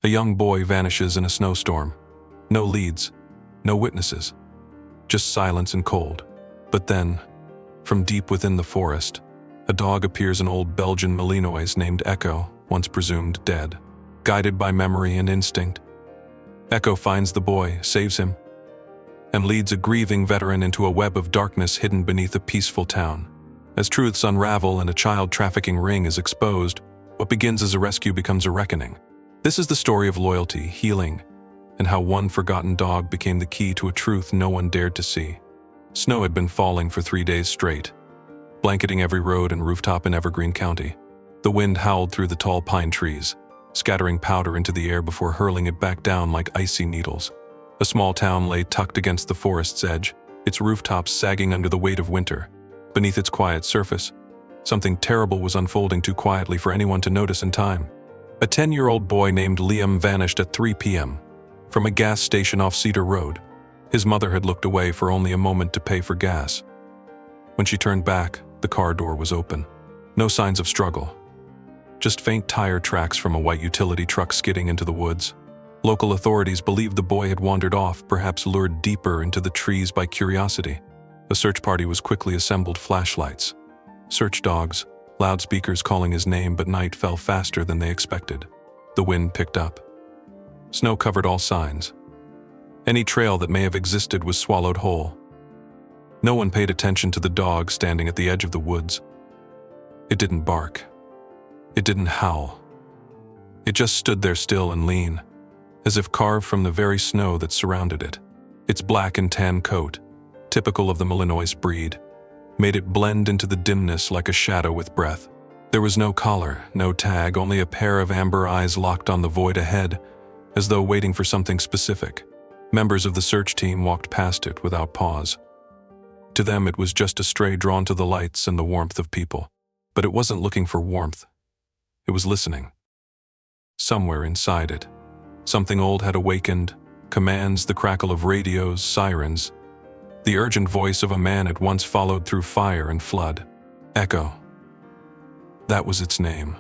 A young boy vanishes in a snowstorm. No leads, no witnesses, just silence and cold. But then, from deep within the forest, a dog appears, an old Belgian Malinois named Echo, once presumed dead. Guided by memory and instinct, Echo finds the boy, saves him, and leads a grieving veteran into a web of darkness hidden beneath a peaceful town. As truths unravel and a child trafficking ring is exposed, what begins as a rescue becomes a reckoning. This is the story of loyalty, healing, and how one forgotten dog became the key to a truth no one dared to see. Snow had been falling for 3 days straight, blanketing every road and rooftop in Evergreen County. The wind howled through the tall pine trees, scattering powder into the air before hurling it back down like icy needles. A small town lay tucked against the forest's edge, its rooftops sagging under the weight of winter. Beneath its quiet surface, something terrible was unfolding too quietly for anyone to notice in time. A 10-year-old boy named Liam vanished at 3 p.m. from a gas station off Cedar Road. His mother had looked away for only a moment to pay for gas. When she turned back, the car door was open. No signs of struggle, just faint tire tracks from a white utility truck skidding into the woods. Local authorities believed the boy had wandered off, perhaps lured deeper into the trees by curiosity. A search party was quickly assembled, flashlights, search dogs, loudspeakers calling his name, but night fell faster than they expected. The wind picked up. Snow covered all signs. Any trail that may have existed was swallowed whole. No one paid attention to the dog standing at the edge of the woods. It didn't bark. It didn't howl. It just stood there still and lean, as if carved from the very snow that surrounded it. Its black and tan coat, typical of the Malinois breed, made it blend into the dimness like a shadow with breath. There was no collar, no tag, only a pair of amber eyes locked on the void ahead, as though waiting for something specific. Members of the search team walked past it without pause. To them, it was just a stray drawn to the lights and the warmth of people. But it wasn't looking for warmth. It was listening. Somewhere inside it, something old had awakened, commands, the crackle of radios, sirens, the urgent voice of a man it once followed through fire and flood. Echo. That was its name.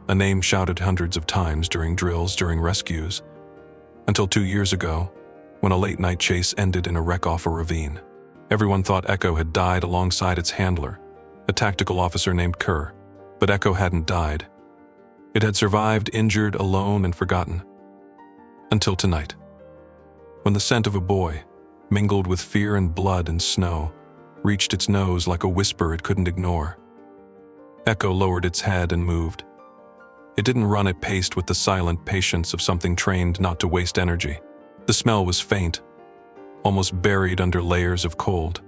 A name shouted hundreds of times during drills, during rescues, until 2 years ago, when a late-night chase ended in a wreck off a ravine. Everyone thought Echo had died alongside its handler, a tactical officer named Kerr. But Echo hadn't died. It had survived, injured, alone, and forgotten. Until tonight, when the scent of a boy, mingled with fear and blood and snow, reached its nose like a whisper it couldn't ignore. Echo lowered its head and moved. It didn't run, it paced with the silent patience of something trained not to waste energy. The smell was faint, almost buried under layers of cold.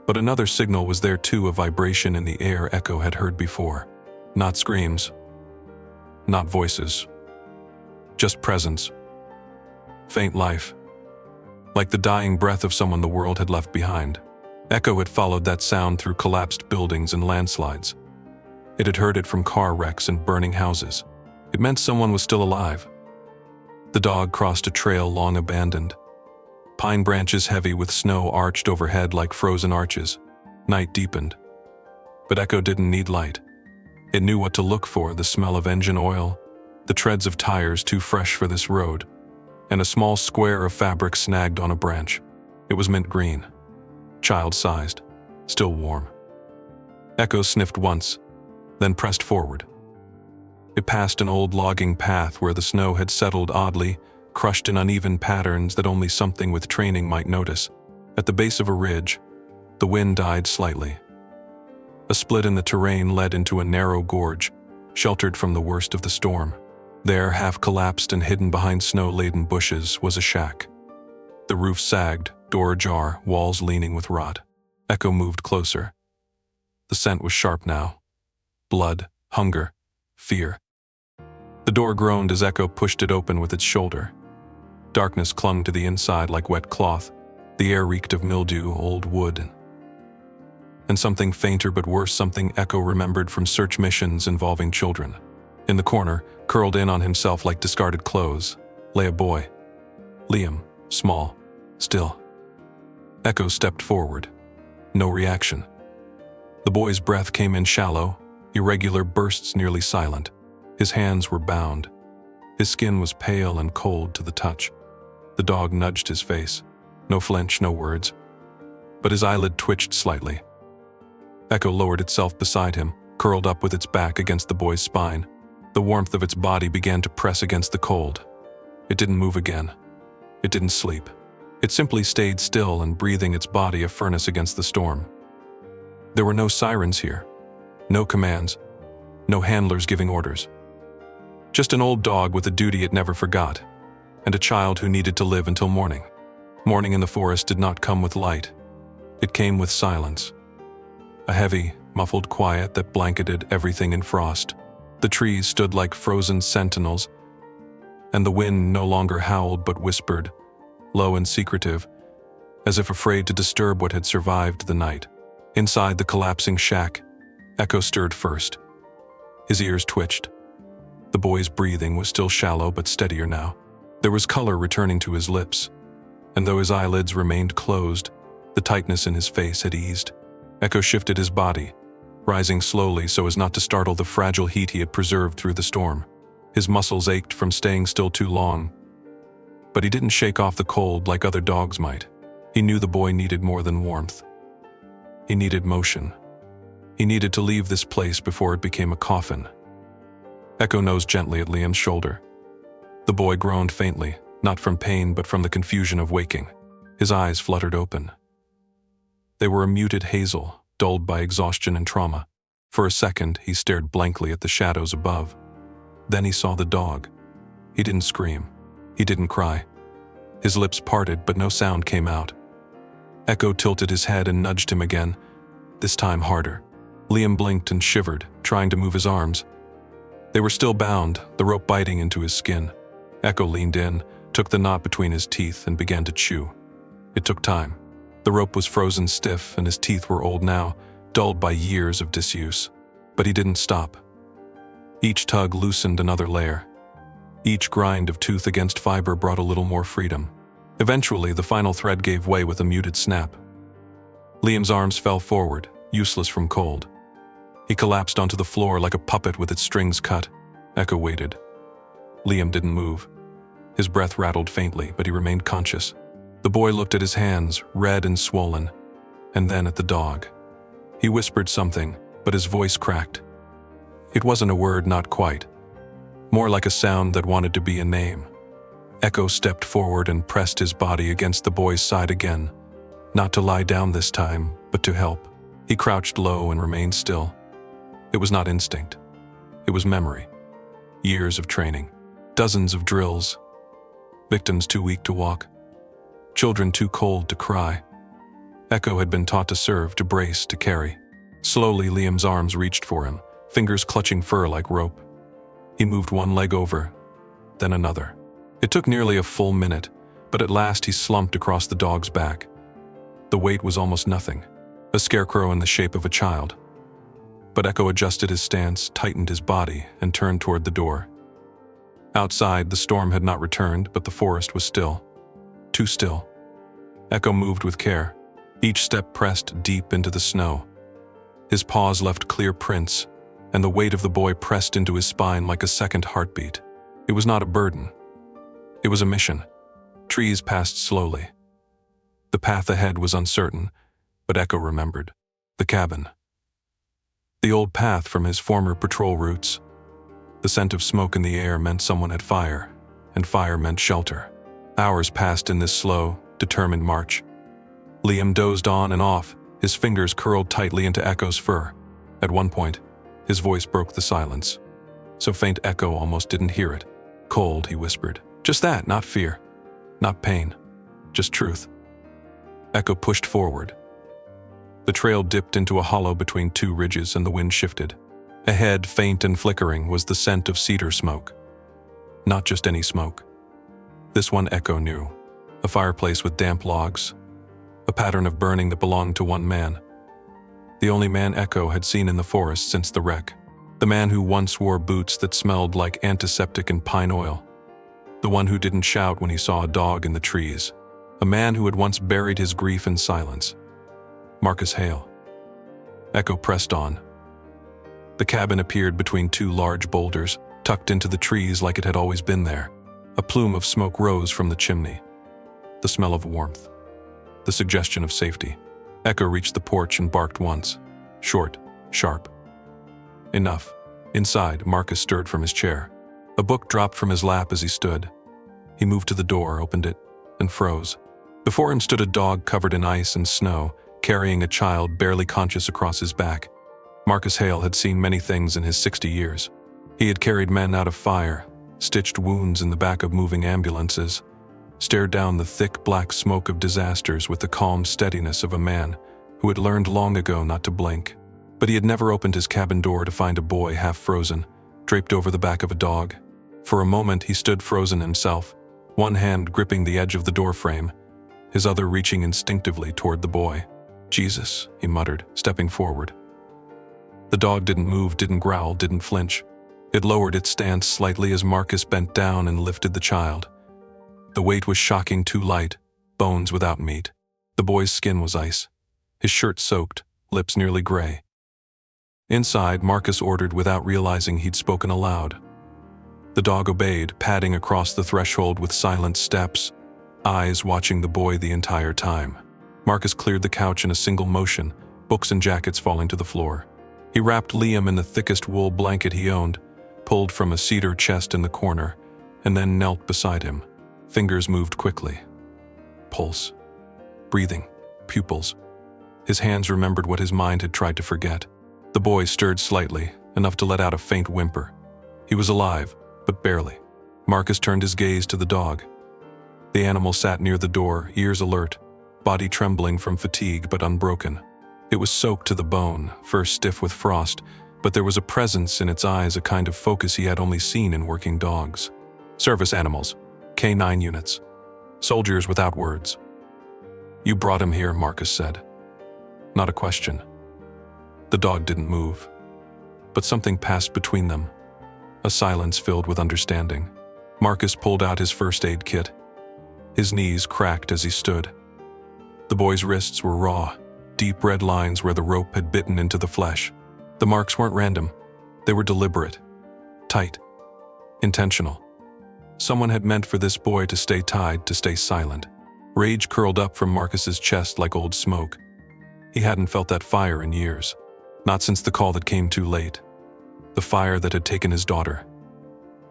But another signal was there too, a vibration in the air Echo had heard before. Not screams, not voices, just presence. Faint life, like the dying breath of someone the world had left behind. Echo had followed that sound through collapsed buildings and landslides. It had heard it from car wrecks and burning houses. It meant someone was still alive. The dog crossed a trail long abandoned. Pine branches heavy with snow arched overhead like frozen arches. Night deepened. But Echo didn't need light. It knew what to look for: the smell of engine oil, the treads of tires too fresh for this road, and a small square of fabric snagged on a branch. It was mint green, child-sized, still warm. Echo sniffed once, then pressed forward. It passed an old logging path where the snow had settled oddly, crushed in uneven patterns that only something with training might notice. At the base of a ridge, the wind died slightly. A split in the terrain led into a narrow gorge, sheltered from the worst of the storm. There, half collapsed and hidden behind snow-laden bushes, was a shack. The roof sagged, door ajar, walls leaning with rot. Echo moved closer. The scent was sharp now. Blood, hunger, fear. The door groaned as Echo pushed it open with its shoulder. Darkness clung to the inside like wet cloth. The air reeked of mildew, old wood, and something fainter but worse, something Echo remembered from search missions involving children. In the corner, curled in on himself like discarded clothes, lay a boy. Liam, small, still. Echo stepped forward. No reaction. The boy's breath came in shallow, irregular bursts, nearly silent. His hands were bound. His skin was pale and cold to the touch. The dog nudged his face. No flinch, no words. But his eyelid twitched slightly. Echo lowered itself beside him, curled up with its back against the boy's spine. The warmth of its body began to press against the cold. It didn't move again. It didn't sleep. It simply stayed still and breathing its body a furnace against the storm. There were no sirens here. No commands. No handlers giving orders. Just an old dog with a duty it never forgot, and a child who needed to live until morning. Morning in the forest did not come with light. It came with silence. A heavy, muffled quiet that blanketed everything in frost. The trees stood like frozen sentinels, and the wind no longer howled but whispered, low and secretive, as if afraid to disturb what had survived the night. Inside the collapsing shack, Echo stirred first. His ears twitched. The boy's breathing was still shallow but steadier now. There was color returning to his lips, and though his eyelids remained closed, the tightness in his face had eased. Echo shifted his body, rising slowly so as not to startle the fragile heat he had preserved through the storm. His muscles ached from staying still too long, but he didn't shake off the cold like other dogs might. He knew the boy needed more than warmth. He needed motion. He needed to leave this place before it became a coffin. Echo nosed gently at Liam's shoulder. The boy groaned faintly, not from pain but from the confusion of waking. His eyes fluttered open. They were a muted hazel, dulled by exhaustion and trauma. For a second, he stared blankly at the shadows above. Then he saw the dog. He didn't scream. He didn't cry. His lips parted, but no sound came out. Echo tilted his head and nudged him again, this time harder. Liam blinked and shivered, trying to move his arms. They were still bound, the rope biting into his skin. Echo leaned in, took the knot between his teeth, and began to chew. It took time. The rope was frozen stiff, and his teeth were old now, dulled by years of disuse. But he didn't stop. Each tug loosened another layer. Each grind of tooth against fiber brought a little more freedom. Eventually, the final thread gave way with a muted snap. Liam's arms fell forward, useless from cold. He collapsed onto the floor like a puppet with its strings cut. Echo waited. Liam didn't move. His breath rattled faintly, but he remained conscious. The boy looked at his hands, red and swollen, and then at the dog. He whispered something, but his voice cracked. It wasn't a word, not quite. More like a sound that wanted to be a name. Echo stepped forward and pressed his body against the boy's side again, not to lie down this time, but to help. He crouched low and remained still. It was not instinct. It was memory. Years of training. Dozens of drills. Victims too weak to walk. Children too cold to cry. Echo had been taught to serve, to brace, to carry. Slowly, Liam's arms reached for him, fingers clutching fur like rope. He moved one leg over, then another. It took nearly a full minute, but at last he slumped across the dog's back. The weight was almost nothing, a scarecrow in the shape of a child. But Echo adjusted his stance, tightened his body, and turned toward the door. Outside, the storm had not returned, but the forest was still. Too still. Echo moved with care. Each step pressed deep into the snow. His paws left clear prints, and the weight of the boy pressed into his spine like a second heartbeat. It was not a burden. It was a mission. Trees passed slowly. The path ahead was uncertain, but Echo remembered. The cabin. The old path from his former patrol routes. The scent of smoke in the air meant someone had fire, and fire meant shelter. Hours passed in this slow, determined march. Liam dozed on and off, his fingers curled tightly into Echo's fur. At one point, his voice broke the silence, so faint Echo almost didn't hear it. Cold, he whispered. Just that, not fear. Not pain. Just truth. Echo pushed forward. The trail dipped into a hollow between two ridges and the wind shifted. Ahead, faint and flickering, was the scent of cedar smoke. Not just any smoke. This one Echo knew. A fireplace with damp logs. A pattern of burning that belonged to one man. The only man Echo had seen in the forest since the wreck. The man who once wore boots that smelled like antiseptic and pine oil. The one who didn't shout when he saw a dog in the trees. A man who had once buried his grief in silence. Marcus Hale. Echo pressed on. The cabin appeared between two large boulders. tucked into the trees like it had always been there. A plume of smoke rose from the chimney. The smell of warmth. The suggestion of safety. Echo reached the porch and barked once. Short, sharp. Enough. Inside, Marcus stirred from his chair. A book dropped from his lap as he stood. He moved to the door, opened it, and froze. Before him stood a dog covered in ice and snow, carrying a child barely conscious across his back. Marcus Hale had seen many things in his 60 years. He had carried men out of fire, stitched wounds in the back of moving ambulances, stared down the thick black smoke of disasters with the calm steadiness of a man who had learned long ago not to blink. But he had never opened his cabin door to find a boy half frozen, draped over the back of a dog. For a moment he stood frozen himself, one hand gripping the edge of the doorframe, his other reaching instinctively toward the boy. "Jesus," he muttered, stepping forward. The dog didn't move, didn't growl, didn't flinch. It lowered its stance slightly as Marcus bent down and lifted the child. The weight was shocking, too light, bones without meat. The boy's skin was ice, his shirt soaked, lips nearly gray. Inside, Marcus ordered without realizing he'd spoken aloud. The dog obeyed, padding across the threshold with silent steps, eyes watching the boy the entire time. Marcus cleared the couch in a single motion, books and jackets falling to the floor. He wrapped Liam in the thickest wool blanket he owned, pulled from a cedar chest in the corner, and then knelt beside him. Fingers moved quickly. Pulse. Breathing. Pupils. His hands remembered what his mind had tried to forget. The boy stirred slightly, enough to let out a faint whimper. He was alive, but barely. Marcus turned his gaze to the dog. The animal sat near the door, ears alert, body trembling from fatigue but unbroken. It was soaked to the bone, fur stiff with frost, but there was a presence in its eyes, a kind of focus he had only seen in working dogs. Service animals. K9 units. Soldiers without words. "You brought him here," Marcus said. Not a question. The dog didn't move. But something passed between them. A silence filled with understanding. Marcus pulled out his first aid kit. His knees cracked as he stood. The boy's wrists were raw, deep red lines where the rope had bitten into the flesh. The marks weren't random. They were deliberate, tight, intentional. Someone had meant for this boy to stay tied, to stay silent. Rage curled up from Marcus's chest like old smoke. He hadn't felt that fire in years. Not since the call that came too late. The fire that had taken his daughter.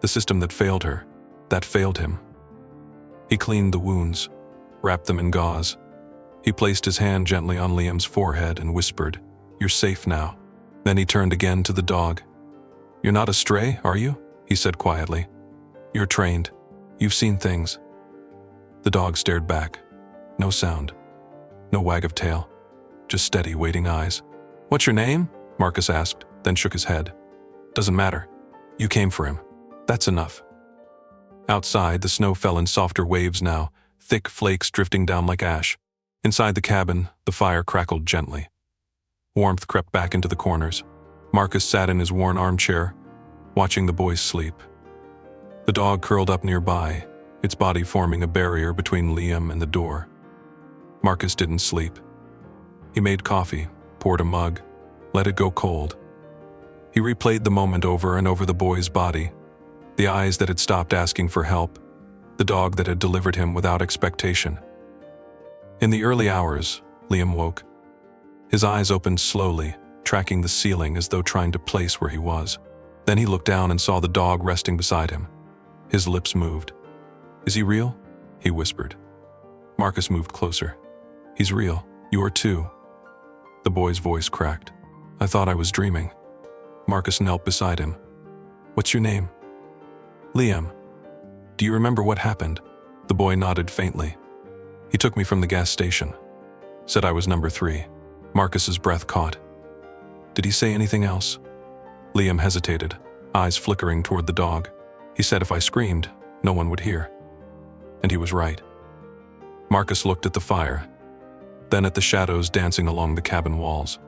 The system that failed her, that failed him. He cleaned the wounds, wrapped them in gauze. He placed his hand gently on Liam's forehead and whispered, "You're safe now." Then he turned again to the dog. "You're not a stray, are you?" he said quietly. "You're trained. You've seen things." The dog stared back. No sound. No wag of tail. Just steady, waiting eyes. "What's your name?" Marcus asked, then shook his head. "Doesn't matter. You came for him. That's enough." Outside, the snow fell in softer waves now, thick flakes drifting down like ash. Inside the cabin, the fire crackled gently. Warmth crept back into the corners. Marcus sat in his worn armchair, watching the boys sleep. The dog curled up nearby, its body forming a barrier between Liam and the door. Marcus didn't sleep. He made coffee, poured a mug, let it go cold. He replayed the moment over and over the boy's body, the eyes that had stopped asking for help, the dog that had delivered him without expectation. In the early hours, Liam woke. His eyes opened slowly, tracking the ceiling as though trying to place where he was. Then he looked down and saw the dog resting beside him. His lips moved. "Is he real?" he whispered. Marcus moved closer. "He's real. You are too." The boy's voice cracked. "I thought I was dreaming." Marcus knelt beside him. "What's your name?" "Liam." "Do you remember what happened?" The boy nodded faintly. "He took me from the gas station. Said I was number 3. Marcus's breath caught. "Did he say anything else?" Liam hesitated, eyes flickering toward the dog. "He said if I screamed, no one would hear." And he was right. Marcus looked at the fire, then at the shadows dancing along the cabin walls.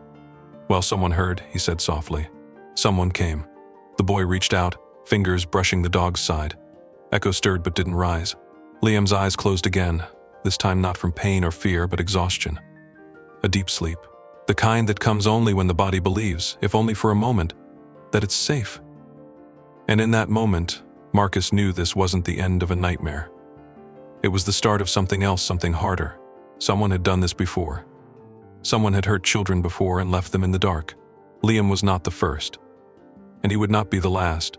"Well, someone heard," he said softly. "Someone came." The boy reached out, fingers brushing the dog's side. Echo stirred but didn't rise. Liam's eyes closed again, this time not from pain or fear but exhaustion. A deep sleep. The kind that comes only when the body believes, if only for a moment, that it's safe. And in that moment, Marcus knew this wasn't the end of a nightmare. It was the start of something else, something harder. Someone had done this before. Someone had hurt children before and left them in the dark. Liam was not the first. And he would not be the last,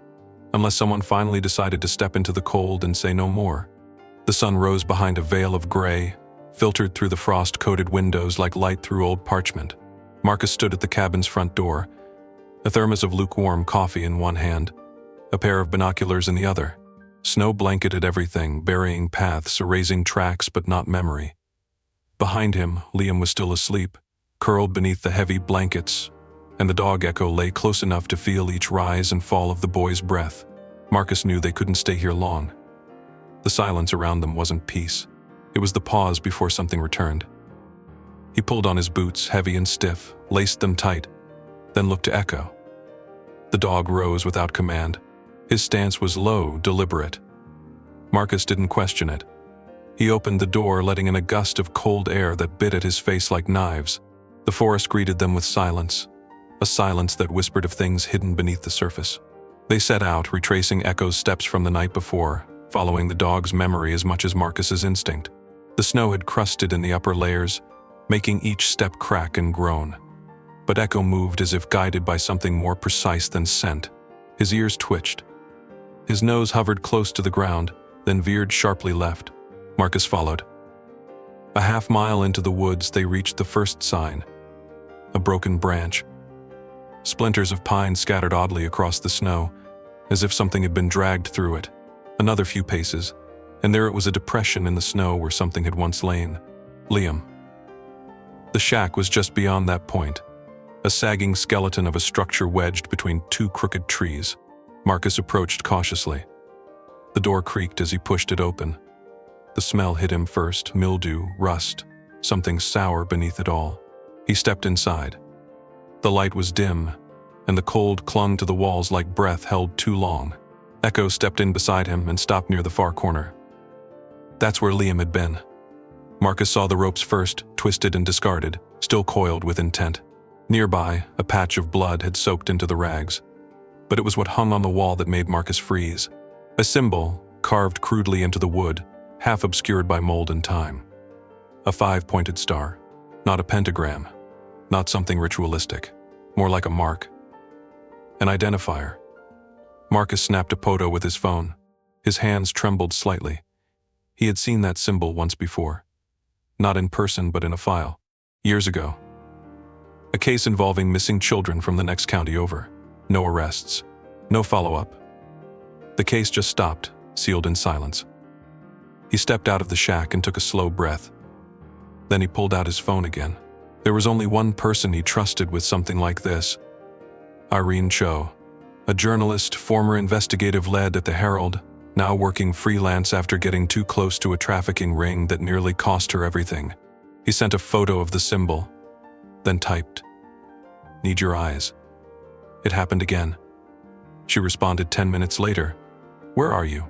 unless someone finally decided to step into the cold and say no more. The sun rose behind a veil of gray, filtered through the frost-coated windows like light through old parchment. Marcus stood at the cabin's front door, a thermos of lukewarm coffee in one hand, a pair of binoculars in the other. Snow blanketed everything, burying paths, erasing tracks but not memory. Behind him, Liam was still asleep, curled beneath the heavy blankets, and the dog Echo lay close enough to feel each rise and fall of the boy's breath. Marcus knew they couldn't stay here long. The silence around them wasn't peace. It was the pause before something returned. He pulled on his boots, heavy and stiff, laced them tight, then looked to Echo. The dog rose without command. His stance was low, deliberate. Marcus didn't question it. He opened the door, letting in a gust of cold air that bit at his face like knives. The forest greeted them with silence, a silence that whispered of things hidden beneath the surface. They set out, retracing Echo's steps from the night before, following the dog's memory as much as Marcus's instinct. The snow had crusted in the upper layers, making each step crack and groan. But Echo moved as if guided by something more precise than scent. His ears twitched. His nose hovered close to the ground, then veered sharply left. Marcus followed. A half-mile into the woods, they reached the first sign, a broken branch. Splinters of pine scattered oddly across the snow, as if something had been dragged through it. Another few paces, and there it was, a depression in the snow where something had once lain. Liam. The shack was just beyond that point, a sagging skeleton of a structure wedged between two crooked trees. Marcus approached cautiously. The door creaked as he pushed it open. The smell hit him first, mildew, rust, something sour beneath it all. He stepped inside. The light was dim, and the cold clung to the walls like breath held too long. Echo stepped in beside him and stopped near the far corner. That's where Liam had been. Marcus saw the ropes first, twisted and discarded, still coiled with intent. Nearby, a patch of blood had soaked into the rags. But it was what hung on the wall that made Marcus freeze. A symbol, carved crudely into the wood, half obscured by mold and time. A 5-pointed star. Not a pentagram. Not something ritualistic. More like a mark. An identifier. Marcus snapped a photo with his phone. His hands trembled slightly. He had seen that symbol once before. Not in person, but in a file. Years ago. A case involving missing children from the next county over. No arrests. No follow-up. The case just stopped, sealed in silence. He stepped out of the shack and took a slow breath. Then he pulled out his phone again. There was only one person he trusted with something like this. Irene Cho, a journalist, former investigative lead at the Herald, now working freelance after getting too close to a trafficking ring that nearly cost her everything. He sent a photo of the symbol, then typed, "Need your eyes." It happened again. She responded 10 minutes later. "Where are you?"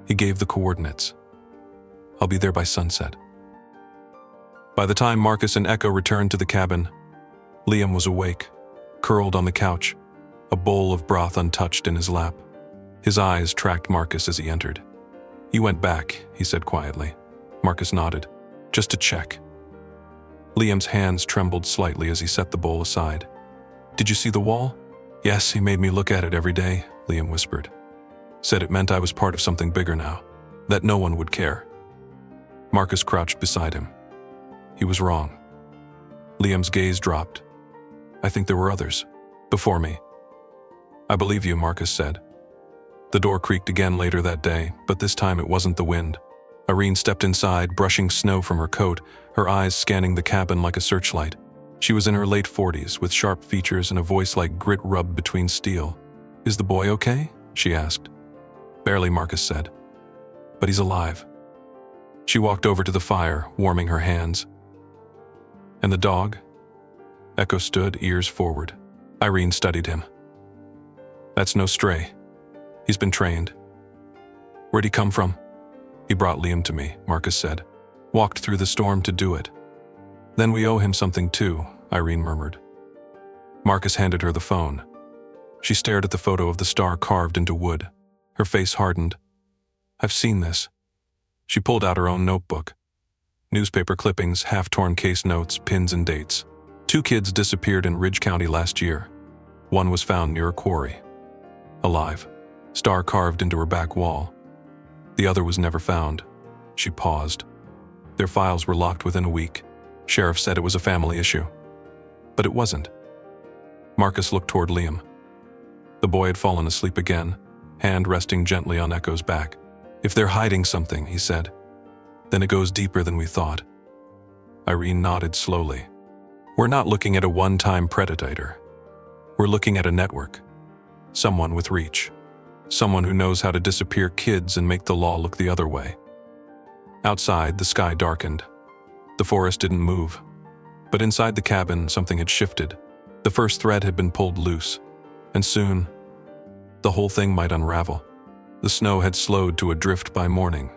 He gave the coordinates. "I'll be there by sunset." By the time Marcus and Echo returned to the cabin, Liam was awake, curled on the couch, a bowl of broth untouched in his lap. His eyes tracked Marcus as he entered. "You went back," he said quietly. Marcus nodded. "Just to check." Liam's hands trembled slightly as he set the bowl aside. "Did you see the wall?" "Yes, he made me look at it every day," Liam whispered. "Said it meant I was part of something bigger now, that no one would care." Marcus crouched beside him. He was wrong. Liam's gaze dropped. "I think there were others. Before me." "I believe you," Marcus said. The door creaked again later that day, but this time it wasn't the wind. Irene stepped inside, brushing snow from her coat, her eyes scanning the cabin like a searchlight. She was in her late 40s, with sharp features and a voice like grit rubbed between steel. "Is the boy okay?" she asked. "Barely," Marcus said. "But he's alive." She walked over to the fire, warming her hands. "And the dog?" Echo stood, ears forward. Irene studied him. "That's no stray. He's been trained." "Where'd he come from?" "He brought Liam to me," Marcus said. "Walked through the storm to do it." "Then we owe him something too," Irene murmured. Marcus handed her the phone. She stared at the photo of the star carved into wood. Her face hardened. "I've seen this." She pulled out her own notebook. Newspaper clippings, half-torn case notes, pins and dates. 2 kids disappeared in Ridge County last year. One was found near a quarry. Alive. Star carved into her back wall. The other was never found. She paused. Their files were locked within a week. Sheriff said it was a family issue. But it wasn't. Marcus looked toward Liam. The boy had fallen asleep again, hand resting gently on Echo's back. "If they're hiding something," he said, "then it goes deeper than we thought." Irene nodded slowly. "We're not looking at a one-time predator. We're looking at a network. Someone with reach. Someone who knows how to disappear kids and make the law look the other way." Outside, the sky darkened. The forest didn't move. But inside the cabin, something had shifted. The first thread had been pulled loose. And soon, the whole thing might unravel. The snow had slowed to a drift by morning,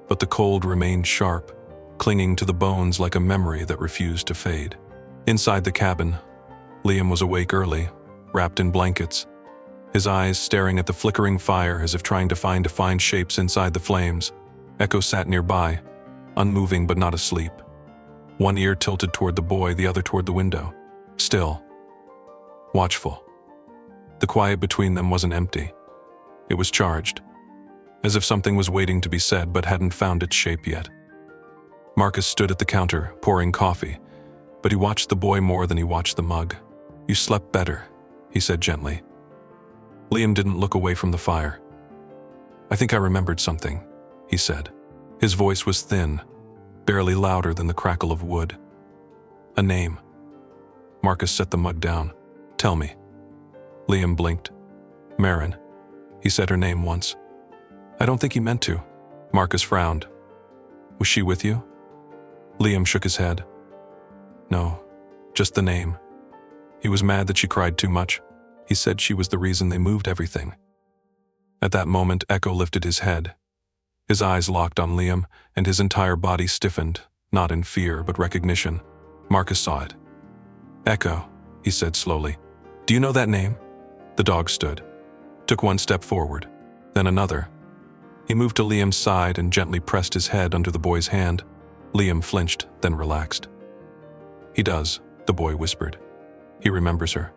but the cold remained sharp, clinging to the bones like a memory that refused to fade. Inside the cabin, Liam was awake early, wrapped in blankets, his eyes staring at the flickering fire as if trying to find defined shapes inside the flames. Echo sat nearby, unmoving but not asleep. One ear tilted toward the boy, the other toward the window. Still, watchful. The quiet between them wasn't empty. It was charged, as if something was waiting to be said but hadn't found its shape yet. Marcus stood at the counter, pouring coffee, but he watched the boy more than he watched the mug. "You slept better," he said gently. Liam didn't look away from the fire. "I think I remembered something," he said. His voice was thin, barely louder than the crackle of wood. "A name." Marcus set the mug down. "Tell me." Liam blinked. "Marin." He said her name once. "I don't think he meant to." Marcus frowned. "Was she with you?" Liam shook his head. "No, just the name. He was mad that she cried too much. He said she was the reason they moved everything." At that moment, Echo lifted his head. His eyes locked on Liam, and his entire body stiffened, not in fear but recognition. Marcus saw it. "Echo," he said slowly. "Do you know that name?" The dog stood, took one step forward, then another. He moved to Liam's side and gently pressed his head under the boy's hand. Liam flinched, then relaxed. "He does," the boy whispered. "He remembers her."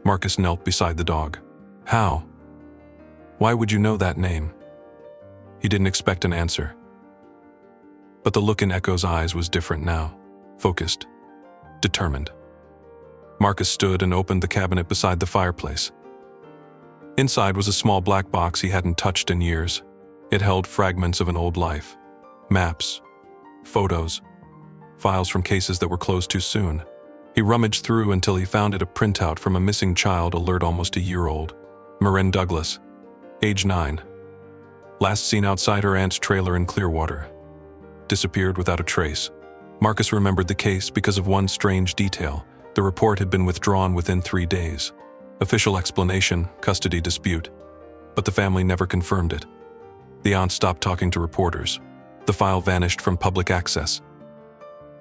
Marcus knelt beside the dog. "How? Why would you know that name?" He didn't expect an answer. But the look in Echo's eyes was different now, focused, determined. Marcus stood and opened the cabinet beside the fireplace. Inside was a small black box he hadn't touched in years. It held fragments of an old life, maps, photos, files from cases that were closed too soon. He rummaged through until he found it a printout from a missing child alert almost a year old. Marin Douglas, age 9. Last seen outside her aunt's trailer in Clearwater. Disappeared without a trace. Marcus remembered the case because of one strange detail. The report had been withdrawn within 3 days. Official explanation, custody dispute. But the family never confirmed it. The aunt stopped talking to reporters. The file vanished from public access.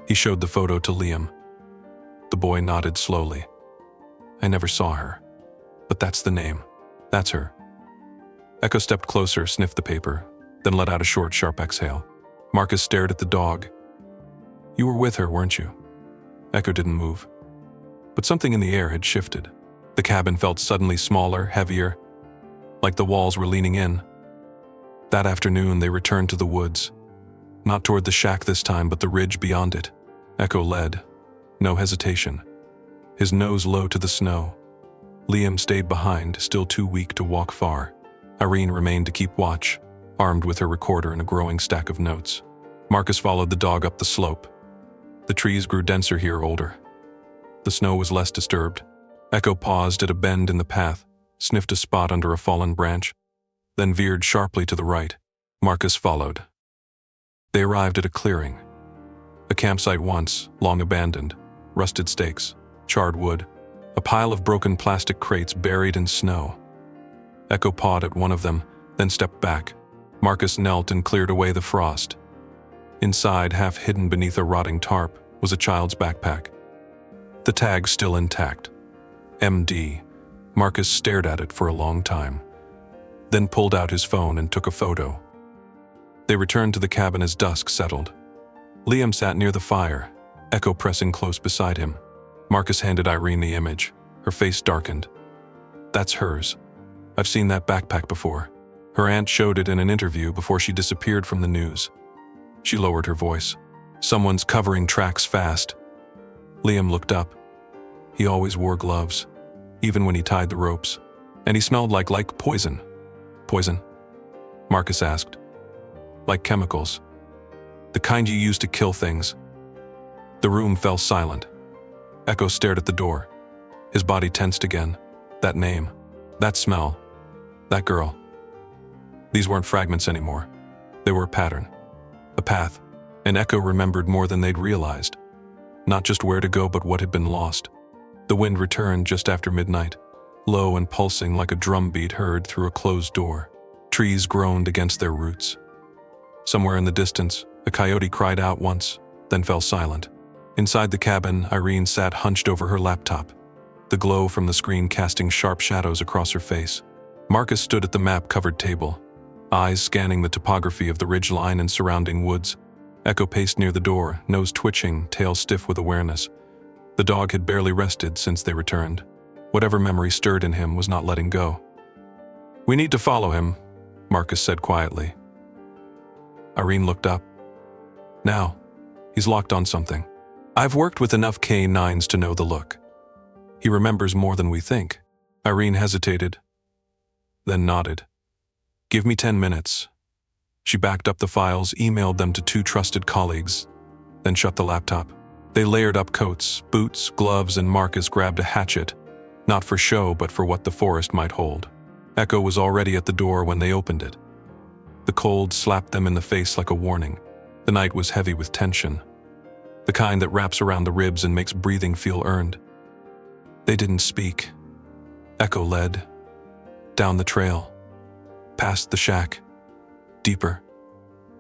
He showed the photo to Liam. The boy nodded slowly. "I never saw her. But that's the name. That's her." Echo stepped closer, sniffed the paper, then let out a short, sharp exhale. Marcus stared at the dog. "You were with her, weren't you?" Echo didn't move. But something in the air had shifted. The cabin felt suddenly smaller, heavier, like the walls were leaning in. That afternoon, they returned to the woods. Not toward the shack this time, but the ridge beyond it. Echo led. No hesitation. His nose low to the snow. Liam stayed behind, still too weak to walk far. Irene remained to keep watch, armed with her recorder and a growing stack of notes. Marcus followed the dog up the slope. The trees grew denser here, older. The snow was less disturbed. Echo paused at a bend in the path, sniffed a spot under a fallen branch, then veered sharply to the right. Marcus followed. They arrived at a clearing. A campsite once, long abandoned. Rusted stakes, charred wood, a pile of broken plastic crates buried in snow. Echo pawed at one of them, then stepped back. Marcus knelt and cleared away the frost. Inside, half hidden beneath a rotting tarp, was a child's backpack. The tag still intact. MD, Marcus stared at it for a long time, then pulled out his phone and took a photo. They returned to the cabin as dusk settled. Liam sat near the fire, Echo pressing close beside him. Marcus handed Irene the image. Her face darkened. "That's hers. I've seen that backpack before." Her aunt showed it in an interview before she disappeared from the news. She lowered her voice. "Someone's covering tracks fast." Liam looked up. He always wore gloves, even when he tied the ropes. And he smelled like poison. "Poison?" Marcus asked. "Like chemicals. The kind you use to kill things." The room fell silent. Echo stared at the door. His body tensed again. That name, that smell, that girl. These weren't fragments anymore. They were a pattern, a path, and Echo remembered more than they'd realized. Not just where to go, but what had been lost. The wind returned just after midnight, low and pulsing like a drumbeat heard through a closed door. Trees groaned against their roots. Somewhere in the distance, a coyote cried out once, then fell silent. Inside the cabin, Irene sat hunched over her laptop, the glow from the screen casting sharp shadows across her face. Marcus stood at the map-covered table, eyes scanning the topography of the ridgeline and surrounding woods. Echo paced near the door, nose twitching, tail stiff with awareness. The dog had barely rested since they returned. Whatever memory stirred in him was not letting go. "We need to follow him," Marcus said quietly. Irene looked up. "Now, he's locked on something. I've worked with enough K9s to know the look. He remembers more than we think." Irene hesitated, then nodded. "Give me 10 minutes. She backed up the files, emailed them to 2 trusted colleagues, then shut the laptop. They layered up coats, boots, gloves, and Marcus grabbed a hatchet, not for show but for what the forest might hold. Echo was already at the door when they opened it. The cold slapped them in the face like a warning. The night was heavy with tension, the kind that wraps around the ribs and makes breathing feel earned. They didn't speak. Echo led, down the trail, past the shack, deeper,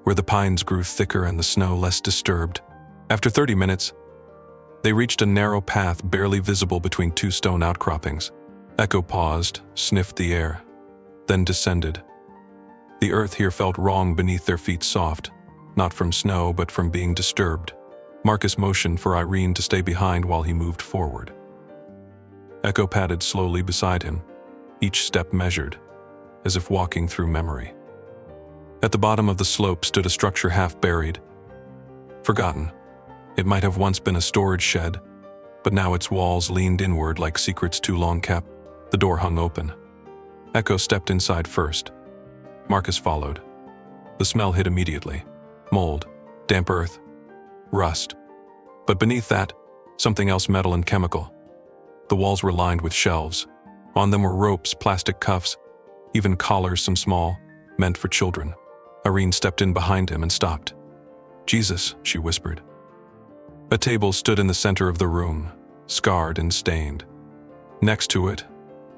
where the pines grew thicker and the snow less disturbed. After 30 minutes, they reached a narrow path barely visible between 2 stone outcroppings. Echo paused, sniffed the air, then descended. The earth here felt wrong beneath their feet, soft, not from snow but from being disturbed. Marcus motioned for Irene to stay behind while he moved forward. Echo padded slowly beside him, each step measured, as if walking through memory. At the bottom of the slope stood a structure half buried, forgotten. It might have once been a storage shed, but now its walls leaned inward like secrets too long kept. The door hung open. Echo stepped inside first. Marcus followed. The smell hit immediately. Mold, damp earth, rust. But beneath that, something else, metal and chemical. The walls were lined with shelves. On them were ropes, plastic cuffs, even collars, some small, meant for children. Irene stepped in behind him and stopped. "Jesus," she whispered. A table stood in the center of the room, scarred and stained. Next to it,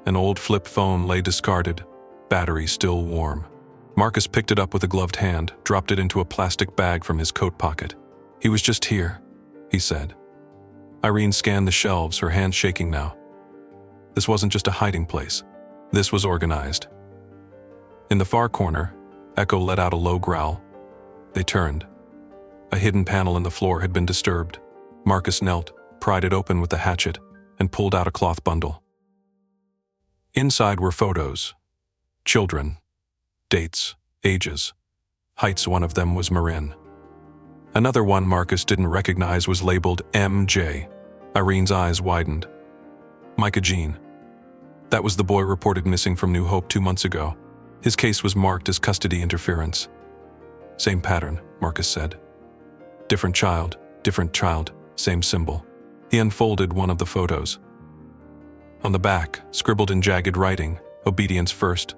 an old flip phone lay discarded, battery still warm. Marcus picked it up with a gloved hand, dropped it into a plastic bag from his coat pocket. "He was just here," he said. Irene scanned the shelves, her hands shaking now. This wasn't just a hiding place. This was organized. In the far corner, Echo let out a low growl. They turned. A hidden panel in the floor had been disturbed. Marcus knelt, pried it open with the hatchet, and pulled out a cloth bundle. Inside were photos. Children. Dates. Ages. Heights. One of them was Marin. Another one Marcus didn't recognize was labeled MJ. Irene's eyes widened. Micah Jean. That was the boy reported missing from New Hope 2 months ago. His case was marked as custody interference. "Same pattern," Marcus said. Different child, same symbol." He unfolded one of the photos. On the back, scribbled in jagged writing, "Obedience first,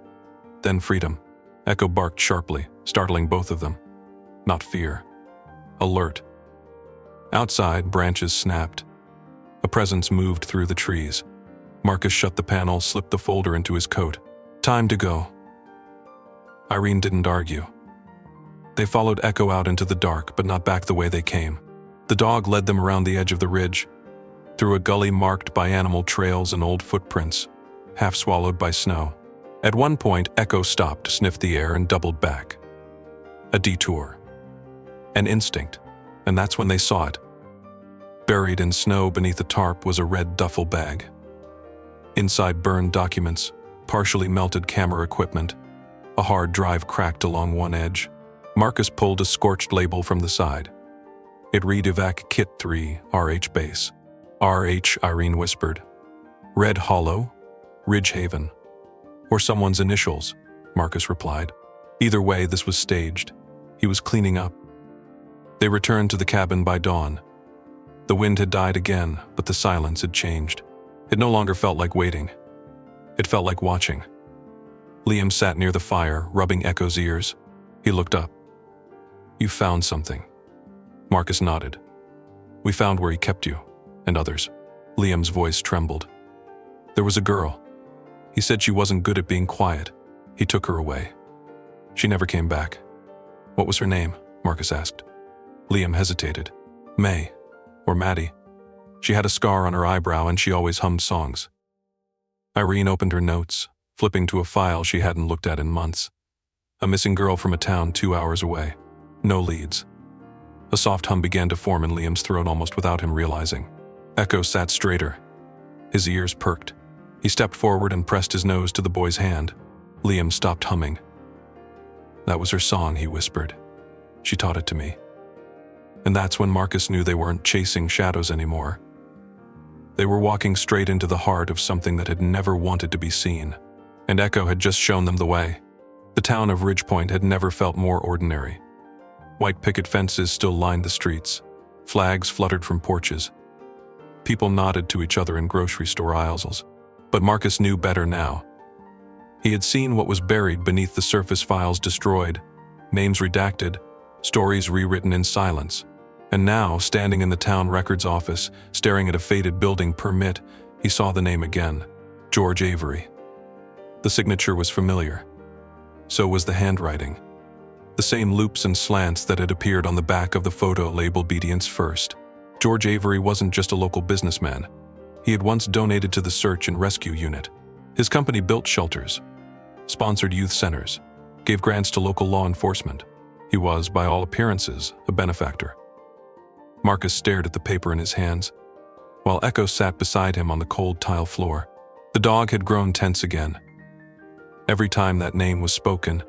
then freedom." Echo barked sharply, startling both of them. Not fear. Alert. Outside, branches snapped. A presence moved through the trees. Marcus shut the panel, slipped the folder into his coat. "Time to go." Irene didn't argue. They followed Echo out into the dark, but not back the way they came. The dog led them around the edge of the ridge, through a gully marked by animal trails and old footprints. half swallowed by snow. At one point, Echo stopped, sniffed the air, and doubled back. A detour. An instinct. And that's when they saw it. Buried in snow beneath a tarp was a red duffel bag. Inside burned documents, partially melted camera equipment. A hard drive cracked along one edge. Marcus pulled a scorched label from the side. It read Evac Kit 3, RH Base. RH, Irene whispered. Red Hollow? Ridgehaven. Or someone's initials, Marcus replied. Either way, this was staged. He was cleaning up. They returned to the cabin by dawn. The wind had died again, but the silence had changed. It no longer felt like waiting. It felt like watching. Liam sat near the fire, rubbing Echo's ears. He looked up. You found something. Marcus nodded. We found where he kept you, and others. Liam's voice trembled. There was a girl. He said she wasn't good at being quiet. He took her away. She never came back. What was her name? Marcus asked. Liam hesitated. May, or Maddie. She had a scar on her eyebrow and she always hummed songs. Irene opened her notes, flipping to a file she hadn't looked at in months. A missing girl from a town 2 hours away. No leads. A soft hum began to form in Liam's throat almost without him realizing. Echo sat straighter. His ears perked. He stepped forward and pressed his nose to the boy's hand. Liam stopped humming. That was her song, he whispered. She taught it to me. And that's when Marcus knew they weren't chasing shadows anymore. They were walking straight into the heart of something that had never wanted to be seen. And Echo had just shown them the way. The town of Ridgepoint had never felt more ordinary. White picket fences still lined the streets. Flags fluttered from porches. People nodded to each other in grocery store aisles. But Marcus knew better now. He had seen what was buried beneath the surface files destroyed, names redacted, stories rewritten in silence. And now, standing in the town records office, staring at a faded building permit, he saw the name again, George Avery. The signature was familiar. So was the handwriting. The same loops and slants that had appeared on the back of the photo labeled Obedience First. George Avery wasn't just a local businessman. He had once donated to the search and rescue unit. His company built shelters, sponsored youth centers, gave grants to local law enforcement. He was, by all appearances, a benefactor. Marcus stared at the paper in his hands, while Echo sat beside him on the cold tile floor. The dog had grown tense again. Every time that name was spoken,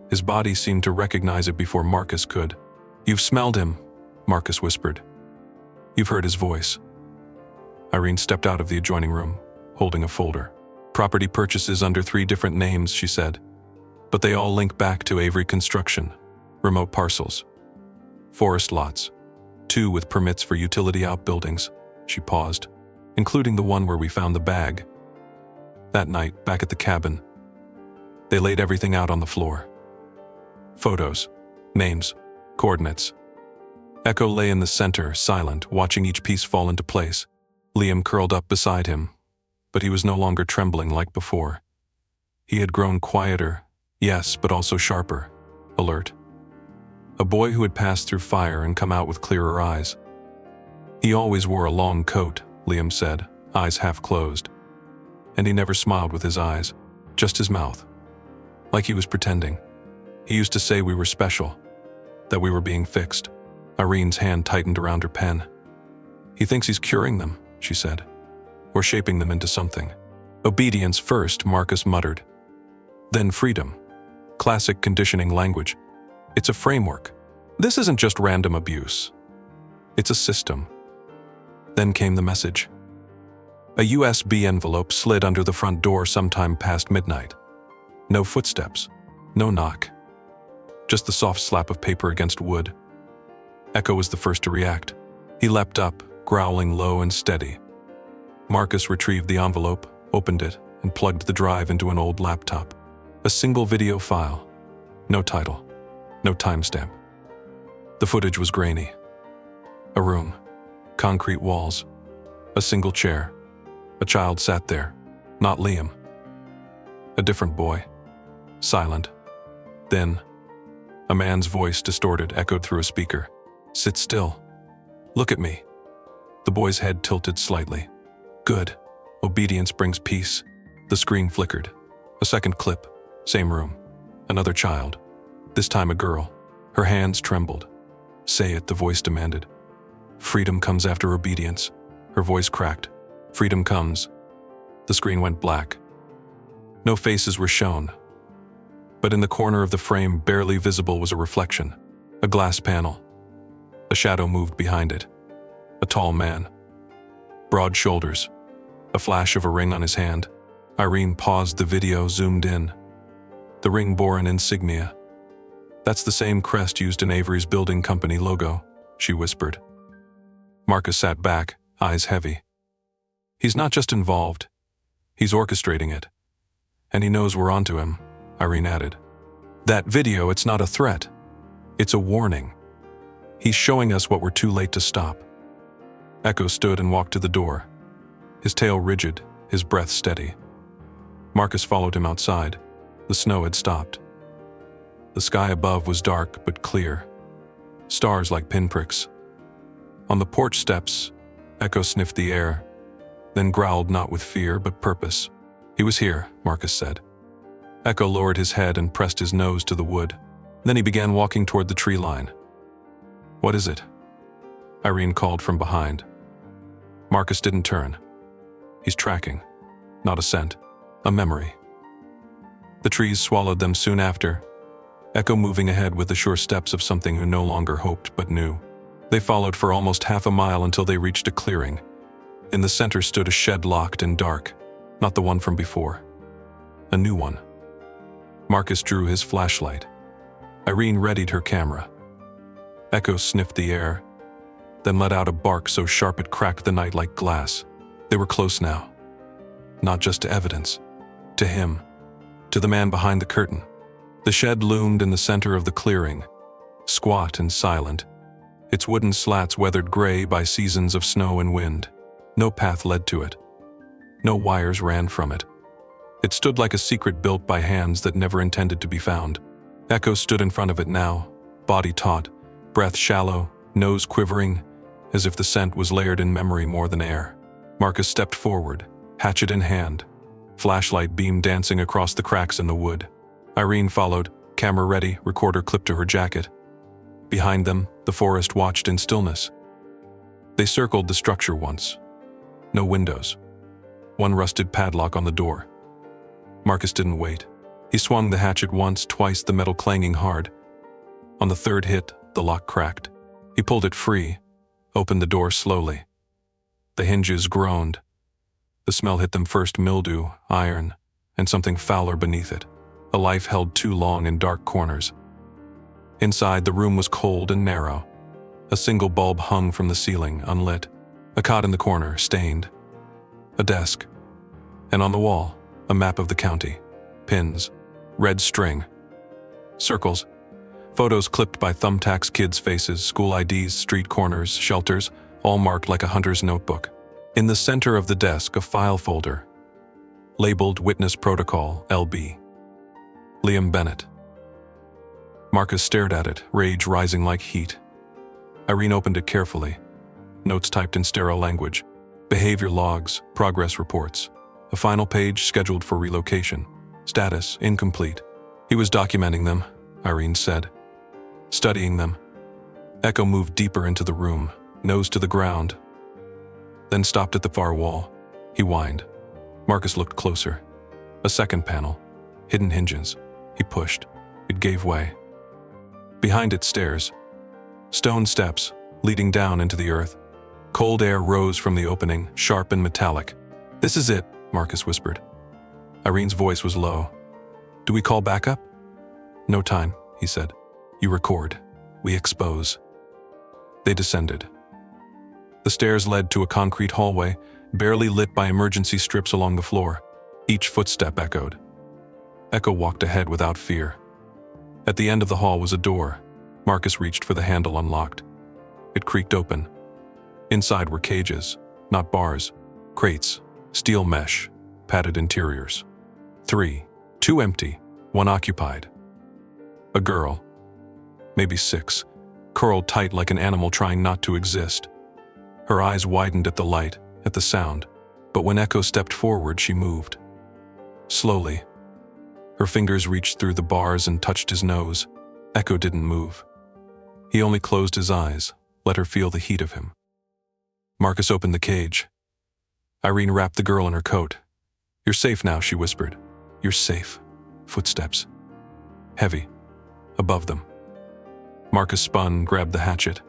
his body seemed to recognize it before Marcus could. You've smelled him, Marcus whispered. You've heard his voice. Irene stepped out of the adjoining room, holding a folder. Property purchases under 3 different names, she said. But they all link back to Avery Construction. Remote parcels. Forest lots. 2 with permits for utility outbuildings. She paused, including the one where we found the bag. That night, back at the cabin, they laid everything out on the floor. Photos, names, coordinates. Echo lay in the center, silent, watching each piece fall into place. Liam curled up beside him, but he was no longer trembling like before. He had grown quieter, yes, but also sharper, alert. A boy who had passed through fire and come out with clearer eyes. He always wore a long coat, Liam said, eyes half closed. And he never smiled with his eyes, just his mouth. Like he was pretending. He used to say we were special, that we were being fixed. Irene's hand tightened around her pen. He thinks he's curing them, she said, or shaping them into something. Obedience first, Marcus muttered. Then freedom. Classic conditioning language. It's a framework. This isn't just random abuse. It's a system. Then came the message. A USB envelope slid under the front door sometime past midnight. No footsteps, no knock. Just the soft slap of paper against wood. Echo was the first to react. He leapt up, growling low and steady. Marcus retrieved the envelope, opened it, and plugged the drive into an old laptop. A single video file. No title. No timestamp. The footage was grainy. A room. Concrete walls. A single chair. A child sat there. Not Liam. A different boy. Silent. Thin. A man's voice, distorted, echoed through a speaker. Sit still. Look at me. The boy's head tilted slightly. Good. Obedience brings peace. The screen flickered. A second clip. Same room. Another child. This time a girl. Her hands trembled. "Say it," the voice demanded. "Freedom comes after obedience." Her voice cracked. "Freedom comes." The screen went black. No faces were shown. But in the corner of the frame, barely visible, was a reflection. A glass panel. A shadow moved behind it. A tall man. Broad shoulders. A flash of a ring on his hand. Irene paused the video, zoomed in. The ring bore an insignia. "That's the same crest used in Avery's building company logo," she whispered. Marcus sat back, eyes heavy. "He's not just involved. He's orchestrating it. And he knows we're onto him," Irene added. "That video, it's not a threat. It's a warning. He's showing us what we're too late to stop." Echo stood and walked to the door, his tail rigid, his breath steady. Marcus followed him outside. The snow had stopped. The sky above was dark but clear, stars like pinpricks. On the porch steps, Echo sniffed the air, then growled, not with fear but purpose. "He was here," Marcus said. Echo lowered his head and pressed his nose to the wood. Then he began walking toward the tree line. "What is it?" Irene called from behind. Marcus didn't turn. "He's tracking. Not a scent. A memory." The trees swallowed them soon after, Echo moving ahead with the sure steps of something who no longer hoped but knew. They followed for almost half a mile until they reached a clearing. In the center stood a shed locked and dark, not the one from before. A new one. Marcus drew his flashlight. Irene readied her camera. Echo sniffed the air, then let out a bark so sharp it cracked the night like glass. They were close now. Not just to evidence. To him. To the man behind the curtain. The shed loomed in the center of the clearing, squat and silent, its wooden slats weathered gray by seasons of snow and wind. No path led to it. No wires ran from it. It stood like a secret built by hands that never intended to be found. Echo stood in front of it now, body taut, breath shallow, nose quivering, as if the scent was layered in memory more than air. Marcus stepped forward, hatchet in hand, flashlight beam dancing across the cracks in the wood. Irene followed, camera ready, recorder clipped to her jacket. Behind them, the forest watched in stillness. They circled the structure once. No windows. One rusted padlock on the door. Marcus didn't wait. He swung the hatchet once, twice, the metal clanging hard. On the third hit, the lock cracked. He pulled it free, opened the door slowly. The hinges groaned. The smell hit them first, mildew, iron, and something fouler beneath it. A life held too long in dark corners. Inside, the room was cold and narrow. A single bulb hung from the ceiling, unlit. A cot in the corner, stained. A desk. And on the wall, a map of the county. Pins. Red string. Circles. Photos clipped by thumbtacks, kids' faces, school IDs, street corners, shelters, all marked like a hunter's notebook. In the center of the desk, a file folder. Labeled Witness Protocol, LB. Liam Bennett. Marcus stared at it, rage rising like heat. Irene opened it carefully. Notes typed in sterile language. Behavior logs, progress reports. A final page scheduled for relocation. Status incomplete. He was documenting them, Irene said. Studying them. Echo moved deeper into the room, nose to the ground. Then stopped at the far wall. He whined. Marcus looked closer. A second panel. Hidden hinges. He pushed. It gave way. Behind it, stairs. Stone steps, leading down into the earth. Cold air rose from the opening, sharp and metallic. "This is it," Marcus whispered. Irene's voice was low. "Do we call backup?" "No time," he said. "You record. We expose." They descended. The stairs led to a concrete hallway, barely lit by emergency strips along the floor. Each footstep echoed. Echo walked ahead without fear. At the end of the hall was a door. Marcus reached for the handle, unlocked. It creaked open. Inside were cages, not bars, crates, steel mesh, padded interiors. 3, 2 empty, 1 occupied. A girl, maybe 6, curled tight like an animal trying not to exist. Her eyes widened at the light, at the sound, but when Echo stepped forward, she moved. Slowly. Her fingers reached through the bars and touched his nose. Echo didn't move. He only closed his eyes, let her feel the heat of him. Marcus opened the cage. Irene wrapped the girl in her coat. "You're safe now," she whispered. "You're safe." Footsteps. Heavy. Above them. Marcus spun, grabbed the hatchet.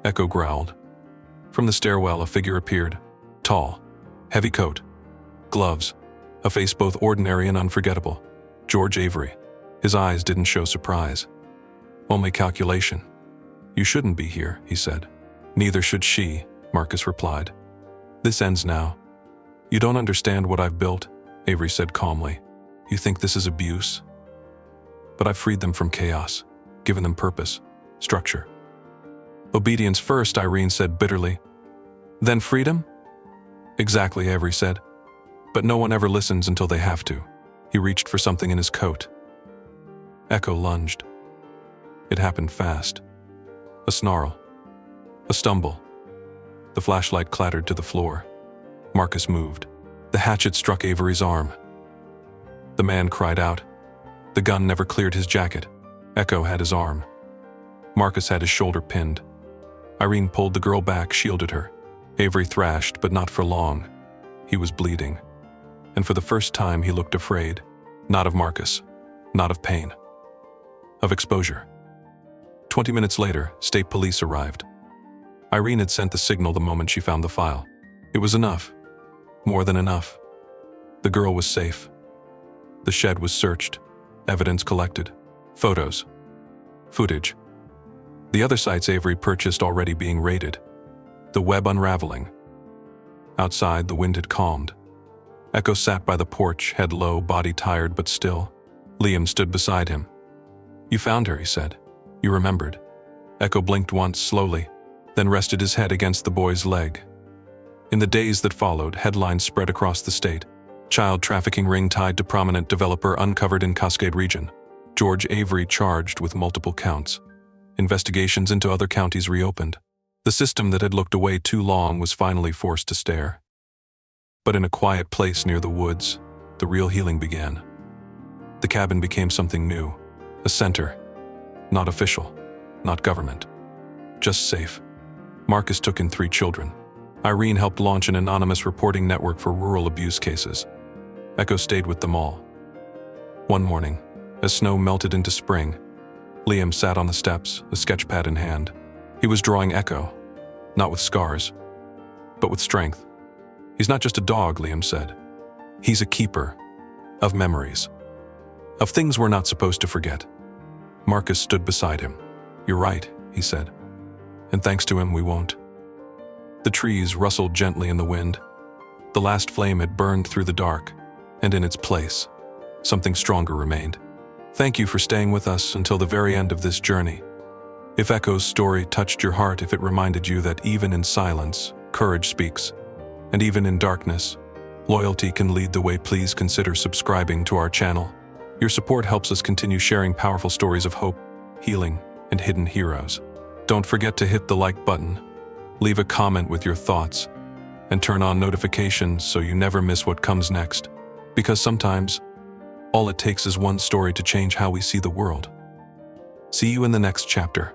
Echo growled. From the stairwell, a figure appeared. Tall. Heavy coat. Gloves. A face both ordinary and unforgettable. George Avery. His eyes didn't show surprise. Only calculation. "You shouldn't be here," he said. "Neither should she," Marcus replied. "This ends now." "You don't understand what I've built," Avery said calmly. "You think this is abuse? But I've freed them from chaos, given them purpose, structure." "Obedience first," Irene said bitterly. "Then freedom?" "Exactly," Avery said. "But no one ever listens until they have to." He reached for something in his coat. Echo lunged. It happened fast. A snarl. A stumble. The flashlight clattered to the floor. Marcus moved. The hatchet struck Avery's arm. The man cried out. The gun never cleared his jacket. Echo had his arm. Marcus had his shoulder pinned. Irene pulled the girl back, shielded her. Avery thrashed, but not for long. He was bleeding. And for the first time he looked afraid. Not of Marcus. Not of pain. Of exposure. 20 minutes later, state police arrived. Irene had sent the signal the moment she found the file. It was enough. More than enough. The girl was safe. The shed was searched. Evidence collected. Photos. Footage. The other sites Avery purchased already being raided. The web unraveling. Outside, the wind had calmed. Echo sat by the porch, head low, body tired but still. Liam stood beside him. "You found her," he said. "You remembered." Echo blinked once, slowly, then rested his head against the boy's leg. In the days that followed, headlines spread across the state. Child trafficking ring tied to prominent developer uncovered in Cascade region. George Avery charged with multiple counts. Investigations into other counties reopened. The system that had looked away too long was finally forced to stare. But in a quiet place near the woods, the real healing began. The cabin became something new. A center. Not official. Not government. Just safe. Marcus took in 3 children. Irene helped launch an anonymous reporting network for rural abuse cases. Echo stayed with them all. One morning, as snow melted into spring, Liam sat on the steps, a sketchpad in hand. He was drawing Echo, not with scars, but with strength. "He's not just a dog," Liam said. "He's a keeper of memories, of things we're not supposed to forget." Marcus stood beside him. "You're right," he said. "And thanks to him, we won't." The trees rustled gently in the wind. The last flame had burned through the dark, and in its place, something stronger remained. Thank you for staying with us until the very end of this journey. If Echo's story touched your heart, if it reminded you that even in silence, courage speaks, and even in darkness, loyalty can lead the way, please consider subscribing to our channel. Your support helps us continue sharing powerful stories of hope, healing, and hidden heroes. Don't forget to hit the like button, leave a comment with your thoughts, and turn on notifications so you never miss what comes next. Because sometimes, all it takes is one story to change how we see the world. See you in the next chapter.